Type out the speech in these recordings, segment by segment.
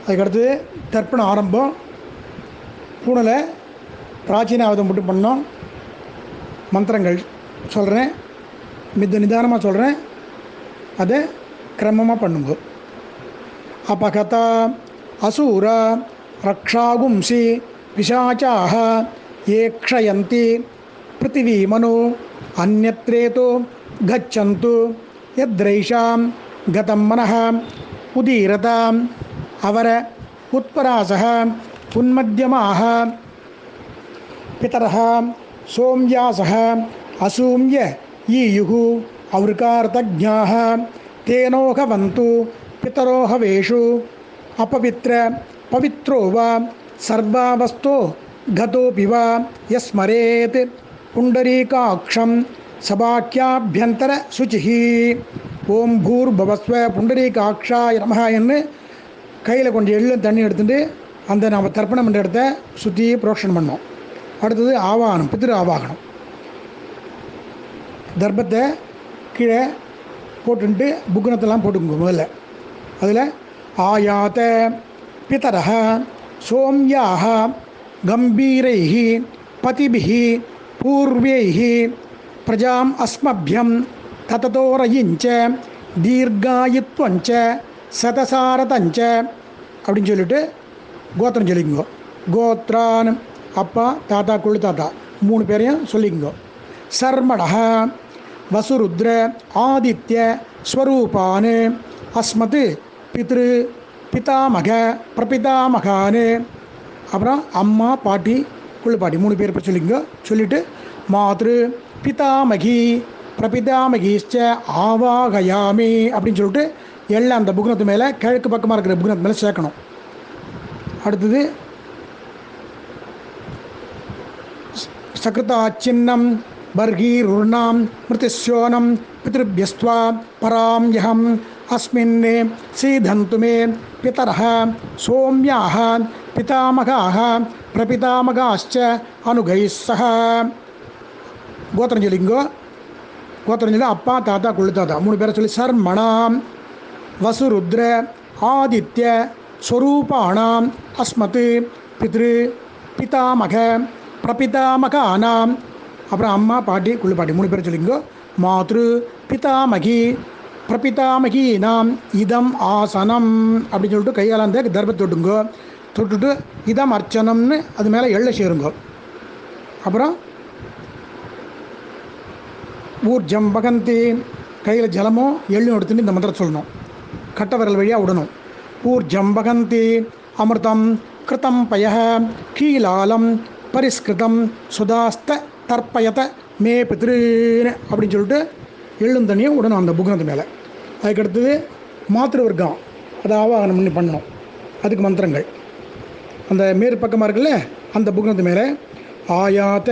அதுக்கடுத்து தர்ப்பணம் ஆரம்பம். பூனலை பிராச்சீனாவதம் மட்டும் பண்ணோம். மந்திரங்கள் சொல்கிறேன், நிதானமாக சொல்கிறேன், அதை கிரமமாக பண்ணுங்க. अपकता असुरा रक्षागुंसी पिशाचाः ये क्षयन्ति पृथिवीमनो अन्यत्रेतो गच्छन्तु यद्रैषां गतं मनः उदीरताम् अवर उत्परासः उन्मध्यमाः पितरः सोम्यासः असूम्य ईयुः अवृकार्तज्ञाः तेनोहवन्तु पितरोहवेषु अपवित्र पवित्रो वा सर्वावस्थो गतोऽपि वा यस्मरेत् पुण्डरीकाक्षं सबाख्याभ्यंतर शुचिः ओम भूर्भुवस्व पुण्डरीकाक्षाय नमः என்று கையில் கொஞ்சம் எள்ளும் தண்ணி எடுத்துட்டு அந்த நம்ம தர்ப்பணம் பண்ணுற இடத்த சுற்றி புரோக்ஷனம் பண்ணோம். அடுத்தது ஆவாகனம், பித்திரு ஆவாகனம். தர்ப்பத்தை கீழே போட்டுட்டு புக்குனத்தெல்லாம் போட்டுக்கோங்க. முதல்ல அதில் ஆயாத பிதரஹ சோம்யாஹ கம்பீரைஹ பதிபிஹ பூர்வைஹ பிரஜாம் அஸ்மப்யம் தததோரயிஞ்ச தீர்காயுத்வஞ்ச சதசாரதஞ்ச அப்படின்னு சொல்லிட்டு கோத்திரம் சொல்லிக்கோ. கோத்ரான் அப்பா தாத்தா குழு தாத்தா 3 பேரையும் சொல்லிக்கோ. சர்மடஹ வசுருத்ர ஆதித்ய ஸ்வரூபான் அஸ்மத் பித்ரு பிதாமக பிரபிதாமகான் அப்புறம் அம்மா பாட்டி குழு பாட்டி 3 பேர் சொல்லிக்கோ. சொல்லிவிட்டு மாத்ரு பிதாமகி பிரபிதாமகிச்ச ஆவாகயாமி அப்படின்னு சொல்லிட்டு எல்லாம் அந்த புக்னத்து மேலே கிழக்கு பக்கமாக இருக்கிற புக்னத்து மேலே சேர்க்கணும். அடுத்தது சக்ருதாச்சின்னம் பர்கீருர்ணாம் மிருதிஸ்யோனம் பித்ருபியஸ்த்வா பராம்யஹம் அஸ்மின் சீதந்து மே பிதரஹ சோம்யாஹ பிதாமகாஹ பிரபிதாமகாश्च அனுகைः சஹ. கோத்திரம் சொல்லிங்கோ. கோத்திரம் சொல்லி அப்பா தாத்தா குழு தாத்தா 3 பேரை சொல்லி சர்மணாம் வசுருத்ர ஆதித்ய ஸ்வரூபாணாம் அஸ்மத் பித்ரு பிதாமக பிரபிதாமகானாம் அப்புறம் அம்மா பாட்டி குழு பாட்டி 3 பேரை சொல்லிங்கோ. மாத்ரு பிதாமகி பிரபிதாமகீனாம் இதம் ஆசனம் அப்படின்னு சொல்லிட்டு கையால் அந்த தர்ப்பத்தை தொட்டுங்கோ. தொட்டுட்டு இதம் அர்ச்சனம்னு அது மேலே எள்ளை சேருங்கோ. அப்புறம் ஊர்ஜம் பகந்தி கையில் ஜலமும் எள்ளும் எடுத்துட்டு இந்த மந்திரம் சொல்லணும். கட்ட விரல் வழியாக விடணும். ஊர்ஜம் பகந்தி அமிர்தம் கிருதம் பய கீலாலம் பரிஸ்கிருதம் சுதாஸ்த தர்ப்பயத மே பித்ருன்னு அப்படின்னு சொல்லிட்டு எள்ளும் தண்ணியும் விடணும் அந்த புக்னத்து மேலே. அதுக்கடுத்தது மாத்திரு வர்க்கம் அதை ஆவாகனம் பண்ணி பண்ணணும். அதுக்கு மந்திரங்கள் அந்த மேற்பக்கமாக இருக்குல்ல அந்த புக்னத்து மேலே ஆயாத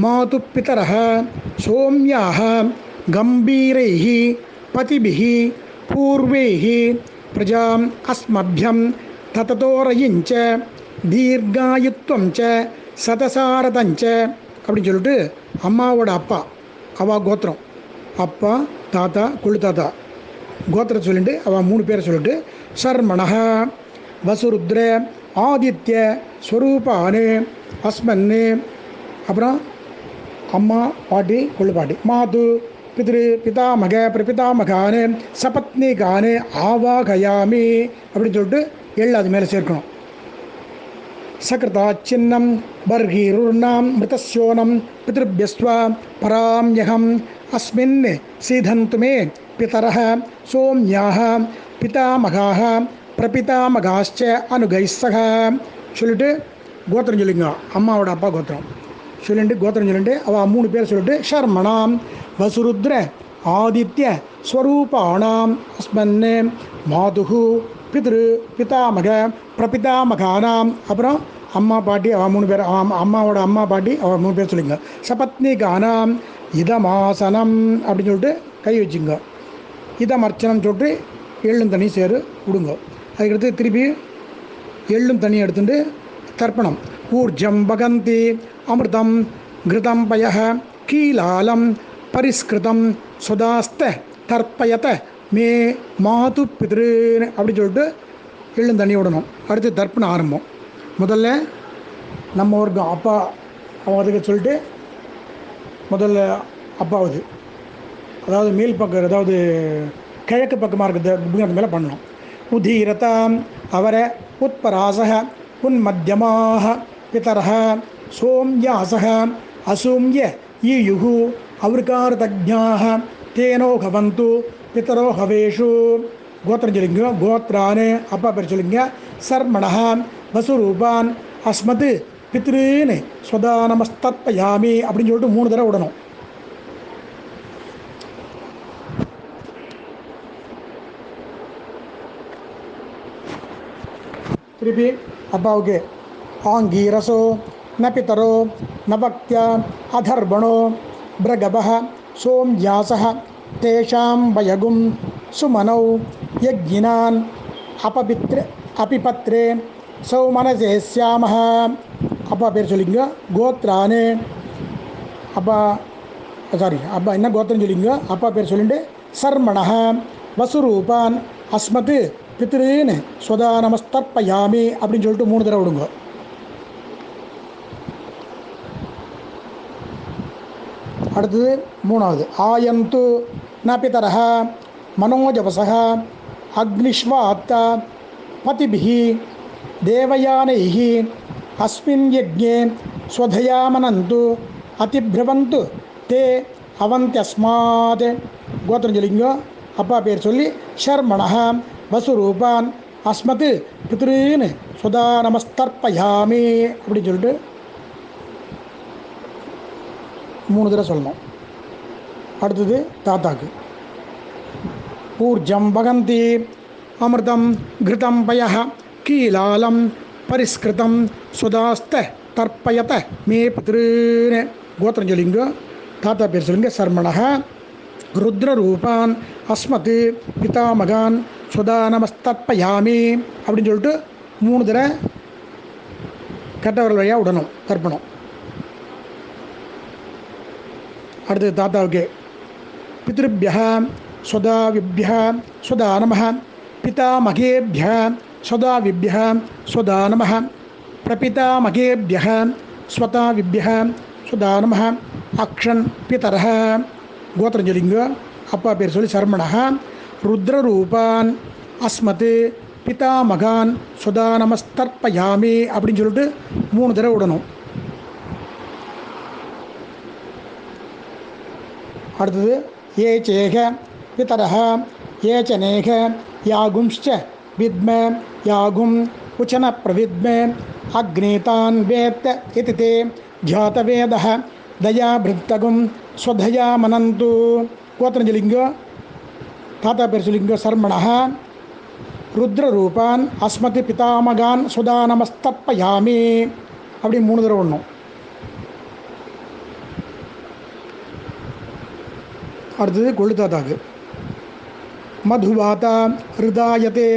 மாது பிதரஹ சோம்யாஹ கம்பீரைஹ பதிபிஹ பூர்வைஹ பிரஜாம் அஸ்மப்யம் தததோரயிஞ்ச தீர்காயுத்வஞ்ச சதசாரதஞ்ச அப்படின்னு சொல்லிட்டு அம்மாவோட அப்பா அவா கோத்திரம் அப்பா தாத்தா குழு தாத்தா கோத்திரம் சொல்லிட்டு அவள் 3 பேரை சொல்லிட்டு சர்மணஹ வசுருத்ர ஆதித்ய ஸ்வரூபானு அஸ்மன்னு அப்புறம் அம்மா பாட்டி குழு பாட்டி மாது பித்ரு பிதாமக பிரபிதாமகானு சபத்னிகானு ஆவாகயாமி அப்படின்னு சொல்லிட்டு எள்ளு அது மேலே சேர்க்கணும். சக்ருதாச்சின்னம் பர்கீருர்ணாம் மிருதஸ்யோனம் பித்ருபியஸ்த்வா பராம்யஹம் அஸ்மின் சீதந்து மே பிதரஹ சோம்யாஹ பிதாமகாஹ பிரபிதாமகாश्च அனுகைः சஹ சொல்லிட்டு கோத்திரம் சொல்லிங்க. அம்மாவோட அப்பா கோத்திரம் சொல்லிட்டு கோத்திரம் சொல்லிட்டு அவள் 3 பேர் சொல்லிட்டு ஷர்மணாம் வசுருத்ர ஆதித்ய ஸ்வரூபாணாம் அஸ்மன் மாதுஹு பித்ரு பிதாமக பிரபிதாமகானாம் அப்புறம் அம்மா பாட்டி அவள் 3 பேர் அம்மாவோட அம்மா பாட்டி அவள் 3 பேர் சொல்லிங்க. சபத்னிகானாம் இதமாசனம் அப்படின்னு சொல்லிட்டு கை வச்சுங்க. இதம் அர்ச்சனம் சொல்லிட்டு எள்ளும் தண்ணி சேரு விடுங்க. அதுக்கடுத்து திருப்பி எள்ளும் தண்ணி எடுத்துட்டு தர்ப்பணம். ஊர்ஜம் பகந்தி அமிர்தம் கிருதம் பய கீலாலம் பரிஸ்கிருதம் சுதாஸ்த தர்ப்பயத மே மாது பித்ருன்னு அப்படின்னு சொல்லிட்டு எள்ளும் தண்ணி விடணும். அடுத்து தர்ப்பணம் ஆரம்பம். முதல்ல நம்ம ஒரு அப்பா அதுக்கு சொல்லிட்டு முதல்ல அப்பாவது, அதாவது மேல் பக்கம், அதாவது கிழக்கு பக்கமாக இருக்கிறது அந்த மேலே பண்ணணும். உதீரதாம் அவர உத்பராசக உன்மத்தியமாக பிதரஹ சோம்யாசக அசோம்ய ஈயுகு அவருக்காரதஜ்ஞாக தேனோ கவந்து பிதரோ ஹவேஷு. கோத்திரம் சொல்லிங்க. கோத்ரான்னு அப்பா பேர் சொல்லிங்க. சர்மணஹ வசுரூபான் அஸ்மத் பித்ருன்னு ஸ்வதா நமஸ்தர்ப்பயாமி அப்படின்னு சொல்லிட்டு 3 தடவை விடணும். திருப்பி அப்பாவுக்கு ஆங்கீரசோ ந பிதரோ ந பக்தியா அதர்பணோ பிரகபஹ சோம்யாசஹ தேஷாம் வயகும் சுமனௌ யஜ்ஞினான் அபிபத்ரே சௌமனசேஸ்யாமஹ. அப்பா பேர் சொல்லிங்க. கோத்ரானு அப்பா என்ன கோத்திரம் சொல்லிங்க. அப்பா பேர் சொல்லிட்டு சர்மணஹ வசுரூபான் அஸ்மத் பித்ருன்னு ஸ்வதா நமஸ்தர்ப்பயாமி அப்படின்னு சொல்லிட்டு 3 தடவை விடுங்க. அடுத்தது 3வது ஆயந்து ந பிதரஹ மனோஜவசக அக்னிஷ்வாத்த பதிபிஹி தேவயானைஹி அஸ்மின் யஜ்ஞே ஸ்வதயாமனந்து அதிப்ரவந்து தே அவந்தியஸ்மாத். கோத்திரம் சொல்லிங்க. அப்பா பேர் சொல்லி ஷர்மணஹ வசுரூபான் அஸ்மத் பித்ருன்னு சுதா நமஸ்தர்ப்பயாமி அப்படின்னு சொல்லிட்டு 3 தடவை சொல்லணும். அடுத்தது தாத்தாக்கு ஊர்ஜம் வகந்தி அமிர்தம் கிருதம் பய கீலாலம் பரிஸ்கிருதம் சுதாஸ்த தர்ப்பயத மே பித்ருன்னு. கோத்திரம் சொல்லிங்க. தாத்தா பேர் சொல்லுங்க. சர்மணஹ ருத்ரரூபான் அஸ்மத் பிதாமகான் சுதா நமஸ்தர்ப்பயாமி அப்படின்னு சொல்லிட்டு 3 தடவை கட்டவர்கள் வழியாக விடணும் தர்ப்பணம். அடுத்தது தாத்தாவுக்கு பித்ருபிய ஸ்வதாவிபிய ஸ்வதா நம பிதாமகேபிய ஸ்வதாவிபிய ஸ்வதா நம பிரபிதாமகேபிய ஸ்வதாவிபிய ஸ்வதா நம அக்ஷன் பிதரஹ. கோத்திரம் சொல்லிங்க. அப்பா பேர் சொல்லி சர்மணஹ ருத்ரரூபான் அஸ்மத் பிதாமகான் சுதா நமஸ்தர்ப்பயாமி அப்படின்னு சொல்லிட்டு 3 தடவை விடணும். அடுத்தது ஏ சேக பிதரஹ ஏ சனேக யாகும்ச்ச வித்ம யாகும் உச்சன பிரவித்ம அக்னீதான் வேத்த இதி தே ஜாதவேதஹ தயாபிருத்தகும் ஸ்வதயா மனந்து. கோத்திரம் சொல்லிங்க. தாத்தா பேர் சொல்லிங்க. சர்மணஹ ருத்ரரூபான் அஸ்மத் பிதாமகான் சுதா நமஸ்தர்ப்பயாமி அப்படி 3 தடவை விடணும். அடுத்தது கொள்ளு தாத்தாக்கு மதுவாதா ஹிருதாயதே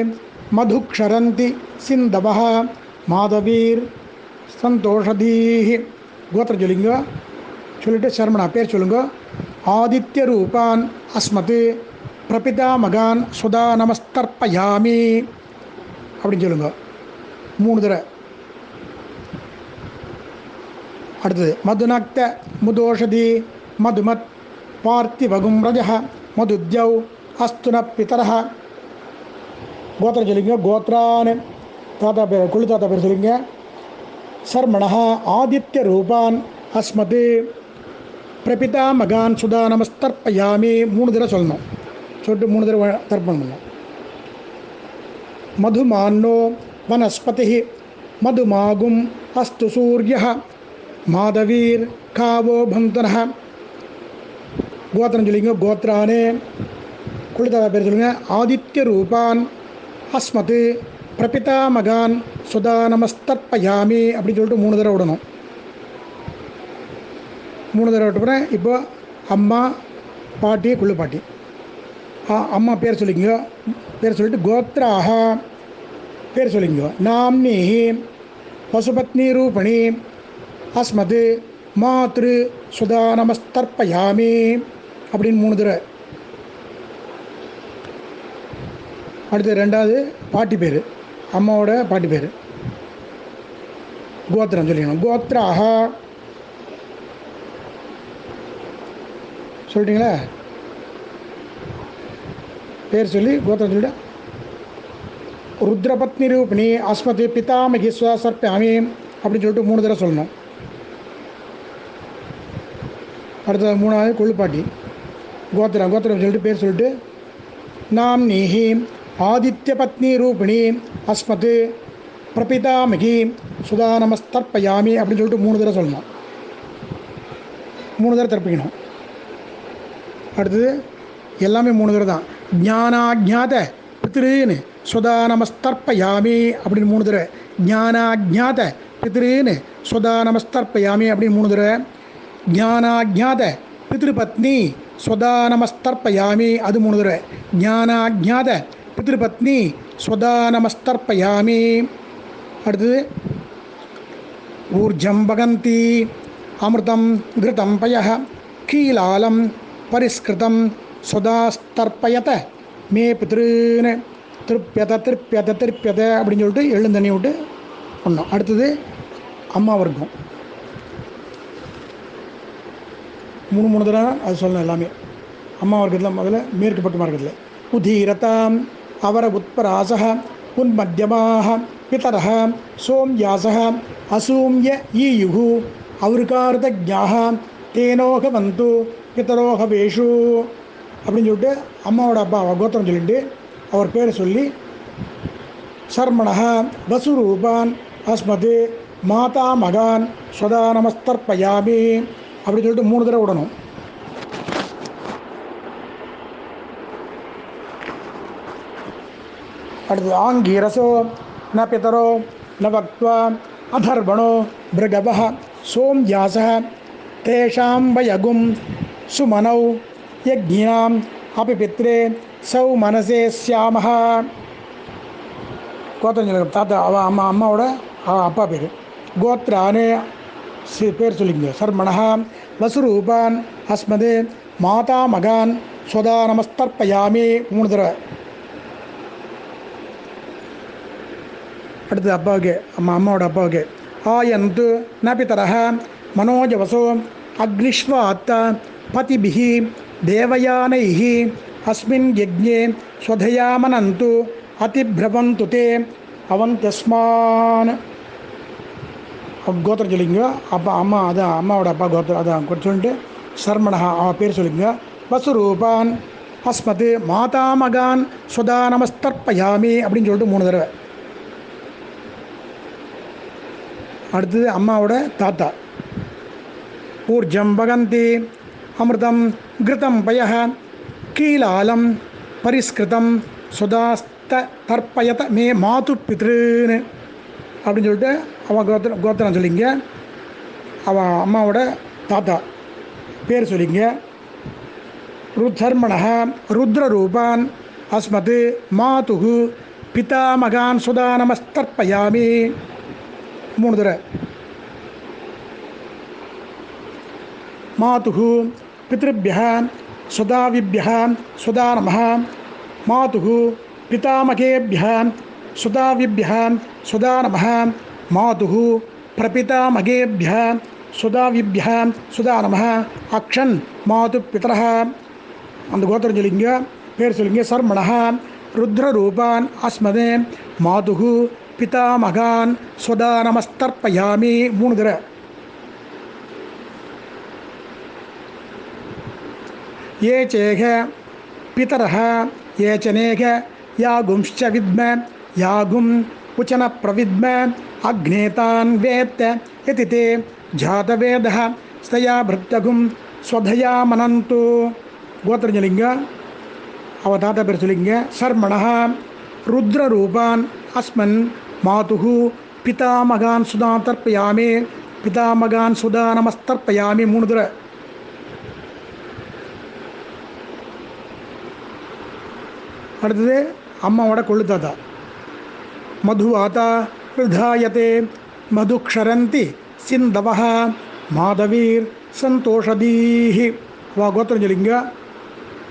மதுக்ஷரந்தி சிந்தவஹ மாதவீர் சந்தோஷதீஹி. கோத்திரம் சொல்லிங்க. சொல்லிட்டு சர்மணா பேர் சொல்லுங்க. ஆதித்ய ரூபான் அஸ்மத் பிரபிதாமகான் சுதா நமஸ்தர்ப்பயாமி அப்படின்னு சொல்லுங்க 3 தடவை. அடுத்தது மதுநக்த முதோஷதி மதுமத் பார்த்திவகும் ரஜஹ மதுத்யௌ அஸ்துன பிதரஹ. கோத்திரம் சொல்லிங்க. கோத்ரான்னு தாத்தா பேர் கொள்ளு தாத்தா பேர் சொல்லிங்க. சர்மணஹ ஆதித்ய ரூபான் அஸ்மத் பிரபிதாமகான் சுதா நமஸ்தர்ப்பயாமி 3 தடவை சொல்லணும். சொல்லிட்டு 3 தடவை தர்ப்பணம் பண்ணணும். மதுமான்னோ வனஸ்பதி மதுமாகும் அஸ்து சூரிய மாதவீர் காவோ பந்தனஹ. கோத்திரம் சொல்லிங்க. கோத்ரானே குளிதாதா பேர் சொல்லுங்க. ஆதித்ய ரூபான் அஸ்மத் பிரபிதாமகான் சுதா நமஸ்தர்ப்பயாமி அப்படின்னு சொல்லிட்டு 3 தடவை விடணும். 3 தடவை விட்டுப்புறேன். இப்போ அம்மா பாட்டி குள்ளு பாட்டி. அம்மா பேர் சொல்லிங்க. பேர் சொல்லிட்டு கோத்ராக பேர் சொல்லிங்க. நாம்னி பசுபத்னி ரூபணி அஸ்மத் மாத்ரு சுதா நமஸ்தர்ப்பயாமி அப்படின்னு 3 தடவை. அடுத்து 2வது பாட்டி பேர் அம்மாவோட பாட்டி பேர். கோத்திரம் சொல்லிக்கணும். கோத்ராக சொல்லிட்டீங்களா? பேர் சொல்லி கோத்திரம் சொல்லிட்டு ருத்ரபத்னி ரூபிணி அஸ்மதி பிதாமகி ஸ்வசர்ப்பியாமி அப்படின்னு சொல்லிட்டு 3 தடவை சொல்லணும். அடுத்த 3வது கொள்ளுப்பாட்டி கோத்திரம் சொல்லிட்டு பேர் சொல்லிட்டு நாம் நீஹி ஆதித்ய பத்னி ரூபிணி அஸ்மத் பிரபிதாமகி சுதா நமஸ்தர்ப்பயாமி அப்படின்னு சொல்லிட்டு 3 தடவை சொல்லணும். 3 தடவை தர்ப்பிக்கணும். அடுத்தது எல்லாமே 3 தடவை தான். ஞானாஜாத பித்ருன்னு சுதா நமஸ்தர்ப்பயாமி அப்படின்னு 3 தடவை. ஞானாஜாத பித்ருன்னு சுதா நமஸ்தர்ப்பயாமி அப்படின்னு 3 தடவை. ஞானாஜாத பித்ருபத்னி ஸ்வதா நமஸ்தர்ப்பயாமி அது 3 தடவை. ஞானாஜாத பித்ருபத்னி ஸ்வதா நமஸ்தர்ப்பயாமி. அடுத்தது ஊர்ஜம் பகந்தி அமிர்தம் கிருதம் பய கீலாலம் பரிஸ்கிருதம் ஸ்வதாஸ்தர்ப்பயத மே பித்ருன்னு திருப்பியத அப்படின்னு சொல்லிட்டு எழுந்தண்ணி விட்டு பண்ணோம். அடுத்தது அம்மா வர்க்கம் 3 தடவை அது சொல்லணும். எல்லாமே அம்மா வர்க்கத்தில் முதல்ல மேற்கு பக்க மார்க்கத்தில் உதீரதாம் அவர உத்பராசக உன்மத்தியமாக பிதரஹ சோம்யாசக அசூம்ய ஈயுகு அவருக்கார்த்தஜாக தேனோக வந்து பிதரோக வேஷு அப்படின்னு சொல்லிட்டு அம்மாவோட அப்பா கோத்திரம் சொல்லிட்டு அவர் பேரை சொல்லி சர்மணஹ வசுரூபான் அஸ்மது மாதா மகான் ஸ்வதா நமஸ்தர்ப்பயாமி அப்படின்னு சொல்லிட்டு 3 தடவை விடணும். அடுத்து ஆங்கீரசோ ந பிதரோ ந வக்த்வா அதர்வணோ பிருகவः சோம்யாசः தேஷாம் வயகும் சுமனௌ யக்ஞாம் அபி பித்ரே சௌ மனசே ஸ்யாமஹ. கோத்திரம் சொல்லுங்க. தாத்தா அம்மாவோட அப்பா பேர். கோத்ரானு பேர் சொல்லிங்க. சர்மணஹ வசுரூபான் அஸ்மது மாதா மகான் ஸ்வதா நமஸ்தர்ப்பயாமி 3 தடவை. அடுத்து அப்பாவுக்கு அம்மாவோட அப்பாவுக்கு ஆயந்து ந பிதரஹ மனோஜவசோ அக்னிஷ்வாத்த பதிபிஹி தேவயானைஹி அஸ்மின் யஜ்ஞே ஸ்வதயாமனந்து அதிப்ரவந்து தே அவந்தஸ்மான். கோத்திரம் சொல்லிங்க. அப்பா அம்மா அதான் அம்மாவோட அப்பா கோத்திரம் அதான் சொல்லிட்டு சர்மணஹா பேர் சொல்லிங்க. வசுரூபான் அஸ்மத் மாதாமகான் ஸ்வதா நமஸ்தர்ப்பயாமி அப்படின்னு சொல்லிட்டு 3 தடவை. அடுத்தது அம்மாவோட தாத்தா ஊர்ஜம் பகந்தி அமிர்தம் கிருதம் பய கீலாலம் பரிஸ்கிருதம் சுதாஸ்த தர்ப்பயத மே மாது பித்ருன்னு அப்படின்னு சொல்லிட்டு அவன் கோத்திரம் சொல்லிங்க. அவன் அம்மாவோட தாத்தா பேர் சொல்லிங்க. ருத்தர்மண ருத்ரரூபான் அஸ்மத் மாது பிதாமகான் சுதா நமஸ்தர்ப்பயாமி 3 தடவை. மாது பித்ருभ्यः சுதாவிभ्यः சுதா நமः மாது பிதாமகேभ्यः சுதாவிभ्यः சுதா நமः மாது பிரபிதாமகேभ्यः சுதாவிभ्यः சுதா நமः அக்ஷன் மாது பிதரஹ. அந்த கோத்திரம் சொல்லிங்க. பேர் சொல்லிங்க. சர்மணஹ ருத்ரரூபான் அஸ்மதே மாது பிதாமகான் ஸ்வதா நமஸ்தர்ப்பயாமி 3 தடவை. ये चेह पितरः ये चनेह यागुंश्च विद्म यागुं उचन प्रविद्म अग्नेतान् वेत्त इति ते जातवेदः स्तया भृत्यगुं स्वधया मनन्तु. गोत्रं சொல்லிங்க. அவ தாத்தா பேர் சொல்லிங்க. சர்மணः ருத்ரரூபான் அஸ்மன் மாதுஹு பிதாமகான் சுதா தர்ப்பயாமி பிதாமகான் சுதா நமஸ்தர்ப்பயாமி 3 தடவை. அடுத்தது அம்மாவோட கொள்ளு தாத்தா மதுவாதா விதாயத்தே மதுக்ஷரந்தி சிந்தவஹ மாதவீர் சந்தோஷதீஹி. அவ கோத்திரம் சொல்லிங்க.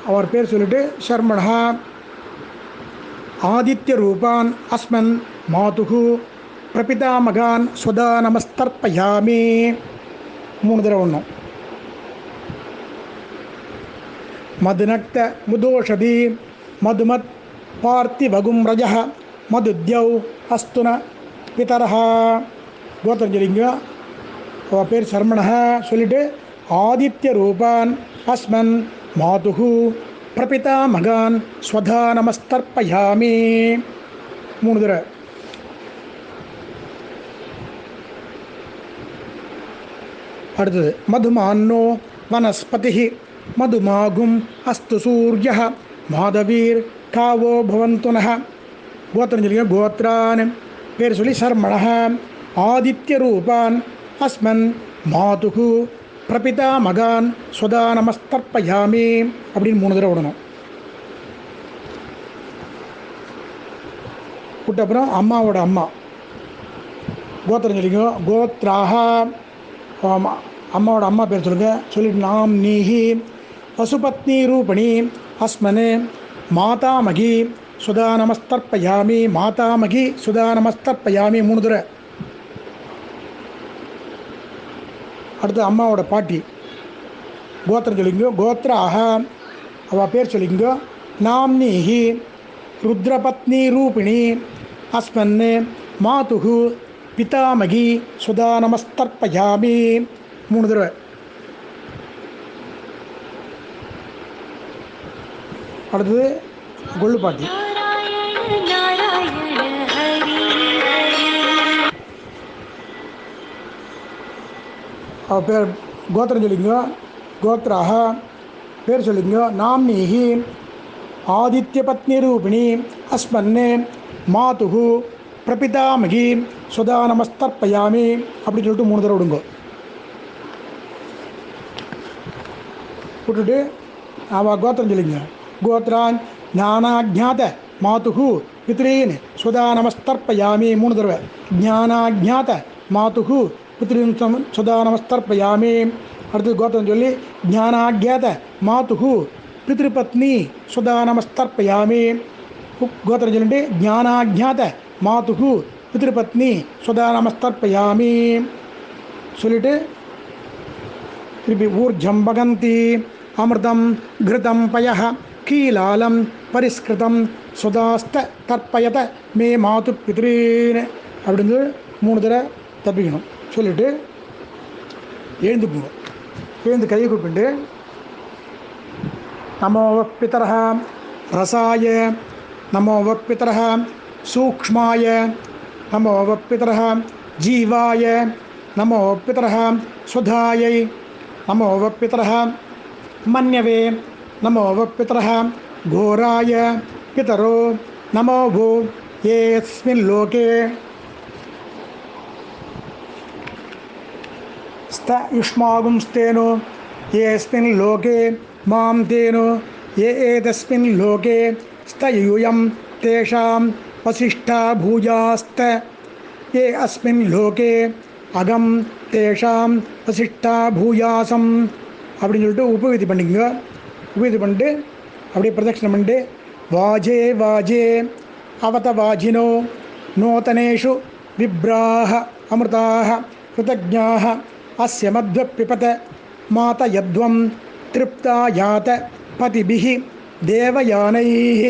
அவர் பேர் சொல்லிட்டு சர்மணா ஆதித்ய ரூபான் அஸ்மன் மாதுகு பிரபிதாமகான் ஸ்வதா நமஸ்தர்ப்பயாமி. 3 தடவை ஒன்றும். மதுநக்த முதோஷதி மதுமத் பார்த்திவகும் ரஜः மதுத்யௌ அஸ்துன பிதரஹ. கோத்திரம் சொல்லிங்க. அவள் பேர் சர்மணः சொல்லிட்டு ஆதித்ய ரூபான் அஸ்மன் மாதுகு பிரபிதாமகான் ஸ்வதா நமஸ்தர்ப்பயாமி. 3 தடவை. அடுத்தது மதுமான்னோ வனஸ்பதி மதுமாகும் அஸ்து சூரிய மாதவீர் காவோ பவந்துனः. கோத்திரம் சொல்லிங்க. கோத்ரான் பேர் சொல்லி சர்மணः ஆதித்ய ரூபான் அஸ்மன் மாதுகு பிரபிதாமகான் ஸ்வதா நமஸ்தர்ப்பயாமி அப்படின்னு 3 தடவை விடணும். விட்ட அப்புறம் அம்மாவோட அம்மா கோத்திரம் சொல்லிங்க. கோத்ராக அம்மாவோட அம்மா பேர் சொல்லுங்கள். சொல்லிட்டு நாம் நீஹி பசுபத்னி ரூபணி அஸ்மனே மாதாமகி சுதா நமஸ்தர்ப்பயாமி. மாதாமகி சுதா நமஸ்தர்ப்பயாமி 3 தடவை. அடுத்து அம்மாவோட பாட்டி கோத்திரம் சொல்லிங்க. கோத்ராக அவள் பேர் சொல்லிங்க. நாம் நீஹி ருத்ரபத்னி ரூபிணி அஸ்மன் மாதுகு பிதாமகி சுதா நமஸ்தர்ப்பயாமி 3 தடவை. அடுத்தது கொள்ளு பாட்டி. அவள் பேர் கோத்திரம் சொல்லிங்க. கோத்ராக பேர் சொல்லிங்க. நாம் நீஹி ஆதித்ய பத்னி ரூபிணி அஸ்மன்னே மாதுகு பிரபிதாமகி சுதா நமஸ்தர்ப்பயாமி அப்படின்னு சொல்லிட்டு 3 தடவை விடுங்க. விட்டுட்டு அவள் கோத்திரம் சொல்லிங்க. கோத்ரான் ஞானாஜாத மாதுகு பித்ரீன் சுதா நமஸ்தர்ப்பயாமி 3 தடவை. ஞானாஜாத மாதுகு பித்ரீன் சுதா நமஸ்தர்ப்பயாமி. அடுத்தது கோத்திரம் சொல்லி ஞானாஜாத மாதுகு பித்ருபத்னி சுதா நமஸ்தர்ப்பயாமி. கோத்திரம் சொல்லிட்டு ஞானாஜாத மாதுகு பித்ருபத்னி சுதா நமஸ்தர்ப்பயாமி சொல்லிட்டு திருப்பி ஊர்ஜம் பகந்தி அமிர்தம் கிருதம் பயः கீலாலம் பரிஸ்கிருதம் சுதாஸ்த தர்ப்பயத மே மாது பித்ரீன் அப்படின்னு 3 தடவை தப்பிக்கணும். சொல்லிவிட்டு எழுந்துக்குங்க. எழுந்து கையை கூப்பிட்டு நமோ பிதரः ரசாய நமோ பிதரः சூக்ஷ்மாய நமோ பிதரः ஜீவாய நமோ பிதரः சுதாயை நமோ பிதரः மன்யவே நமோ பிதரः घोराय पितरो नमो भो येऽस्मिन् लोके स्त युष्मागुंस्तेनो येऽस्मिन् लोके मां तेनो ये एतस्मिन् लोके स्त यूयं तेषां वसिष्ठा भूयास्त ये अस्मिन् लोके अगम तेषां वसिष्ठा भूयासम அப்படின்னு சொல்லிட்டு உபவிதி பண்ணிங்க. உபவிதி பண்ணிட்டு அப்படியே பிரதட்சணம் பண்ணிட்டு வாஜே வாஜே அவத வாஜினோ நூதனேஷு விப்ராஹ அமிர்தாக கிருதஜ்ஞாஹ அஸ்ய மத்வ பிபத மாத யத்வம் திருப்தா யாத பதிபிஹி தேவயானைஹ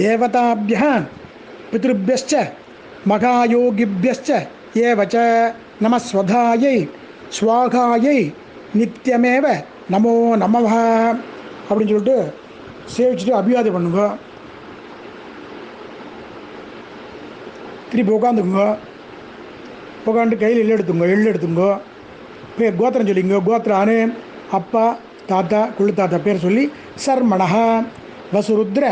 தேவதாப்யஹ பித்ருப்யஸ்ச மகாயோகிப்யஸ்ச ஏவச நமஸ்வதாயை ஸ்வாகாயை நித்யமேவ நமோ நமஹ அப்படின்னு சொல்லிட்டு சேவிச்சுட்டு அபிவாதி பண்ணுங்க. திருப்பி உட்காந்துக்குங்க. உட்காந்து கையில் எள்ளு எடுத்துங்க. பேர் கோத்திரம் சொல்லிங்க. கோத்திரானு அப்பா தாத்தா குள்ளு தாத்தா பேர் சொல்லி சர்மணஹ வசுருத்ர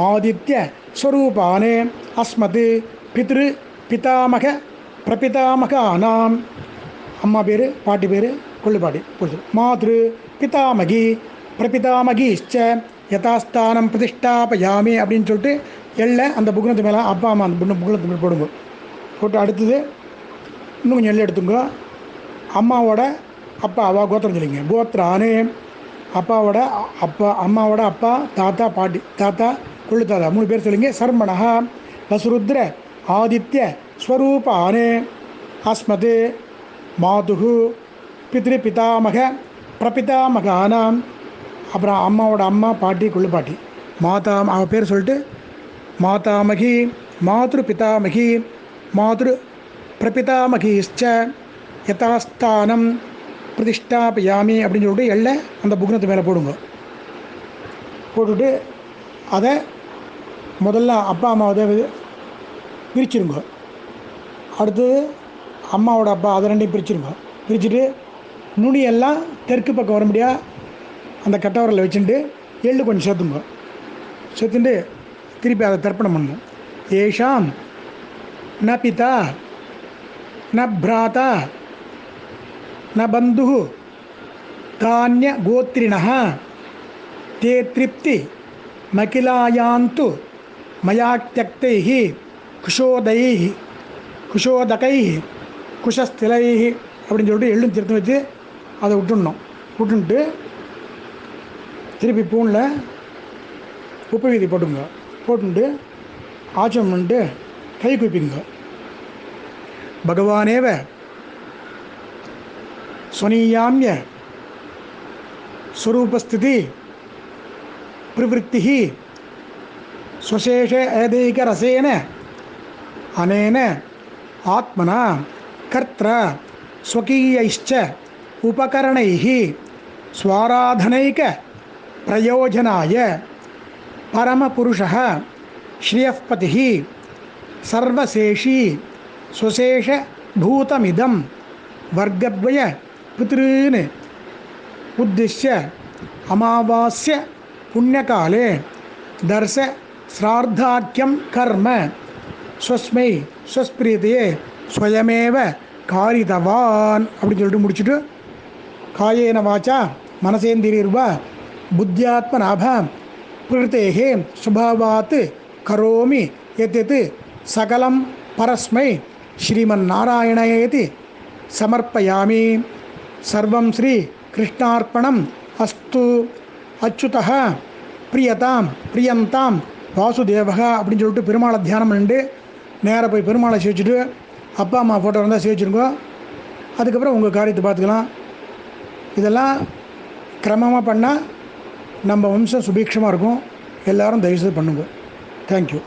ஆதித்ய ஸ்வரூபானு அஸ்மது பித்ரு பிதாமக பிரபிதாமகானாம். அம்மா பேர் பாட்டி பேர் கொள்ளுப்பாட்டி புரிஞ்சு மாத்ரு பிதாமகி பிரபிதாமகிஷ்ச யதாஸ்தானம் பிரதிஷ்டாபயாமி அப்படின்னு சொல்லிட்டு எள்ளை அந்த புக்னத்து மேலே அப்பா அம்மா அந்த புக்னத்து மேலே போடுங்க. போட்டு அடுத்தது இன்னும் கொஞ்சம் எள்ளை எடுத்துங்க. அம்மாவோட அப்பா அவா கோத்திரம் சொல்லிங்க. கோத்திரானு அப்பாவோட அப்பா அம்மாவோட அப்பா தாத்தா பாட்டி தாத்தா கொள்ளு தாத்தா 3 பேர் சொல்லிங்க. சர்மணஹா வசுருத்ர ஆதித்ய ஸ்வரூபானே அஸ்மத் மாதுகு பித்ருபிதாமக பிரபிதாமகானாம். அப்புறம் அம்மாவோட அம்மா, பாட்டி, கொள்ளு பாட்டி, மாதா அவ பேர் சொல்லிட்டு மாதாமகி மாத்ரு பிதாமகி மாத்ரு பிரபிதாமகிஷ்ச யதாஸ்தானம் பிரதிஷ்டாபயாமி அப்படின்னு சொல்லிட்டு எல்லை அந்த புக்னத்து மேலே போடுங்க. போட்டுட்டு அதை முதல்ல அப்பா அம்மாவை பிரிச்சுருங்க. அடுத்தது அம்மாவோட அப்பா, அதை ரெண்டையும் பிரிச்சுருங்க. பிரிச்சுட்டு நுனியெல்லாம் தெற்கு பக்கம் வர முடியாது அந்த கட்டவரில் வச்சுட்டு எள்ளு கொஞ்சம் சேர்த்துங்க. சேர்த்துட்டு திருப்பி அதை தர்ப்பணம் பண்ணணும். ஏஷாம் ந பிதா ந பிராதா ந பந்து தானிய கோத்திரிணः தே திருப்தி மகிலாயாந்து மயா தியக்தைः குஷோதைः குஷோதகைः குஷஸ்திலைः அப்படின்னு சொல்லிட்டு எள்ளும் திருத்தி வச்சு அதை விட்டுடணும். விட்டுன்ட்டு திருப்பி பூனில் உப்பு வீதி போட்டுங்க. போட்டுட்டு ஆச்சம் பண்ணிட்டு கை குப்பிங்க. பகவானேவ ஸ்வனீயாமிய ஸ்வரூபஸ்திதி பிரவருத்தி ஸ்வசேஷ ஏதைகரசேன அனேன ஆத்மனா கர்த்ர ஸ்வகீயைச்ச உபகரணைः ஸ்வாராதனைக பிரயோஜனாய பரமபுருஷः ஸ்ரீயப்பதிः சர்வசேஷி ஸ்வசேஷ பூதமிதம் வர்க்கத்வய பித்ருன் உத்திஷ்ய அமாவாஸ்ய புண்ணியகாலே தர்ச ஸ்ரார்த்தாக்கியம் கர்ம ஸ்வஸ்மை ஸ்வஸ்பிரியதையே ஸ்வயமேவ காரிதவான் அப்படின்னு சொல்லிட்டு முடிச்சுட்டு காயேன வாச்சா மனசேந்திரியர்வா புத்தியாத்மநாப பிரகிருத்தேஹே சுபாவாத் கரோமி யத் சகலம் பரஸ்மை ஸ்ரீமன்னாராயணேதி சமர்ப்பயாமி. சர்வம் ஸ்ரீ கிருஷ்ணார்ப்பணம் அஸ்து. அச்சுதः பிரியதாம் பிரியந்தாம் வாசுதேவக அப்படின்னு சொல்லிட்டு பெருமாளை தியானம் பண்ணிட்டு நேராக போய் பெருமாளை சேவிச்சுட்டு அப்பா அம்மா ஃபோட்டோ இருந்தால் சேவிச்சுருங்கோ. அதுக்கப்புறம் உங்கள் காரியத்தை பார்த்துக்கலாம். இதெல்லாம் கிரமமாக பண்ணால் நம்ம வம்சம் சுபீட்சமாக இருக்கும். எல்லோரும் தயவுசெய்து பண்ணுங்க. தேங்க்யூ.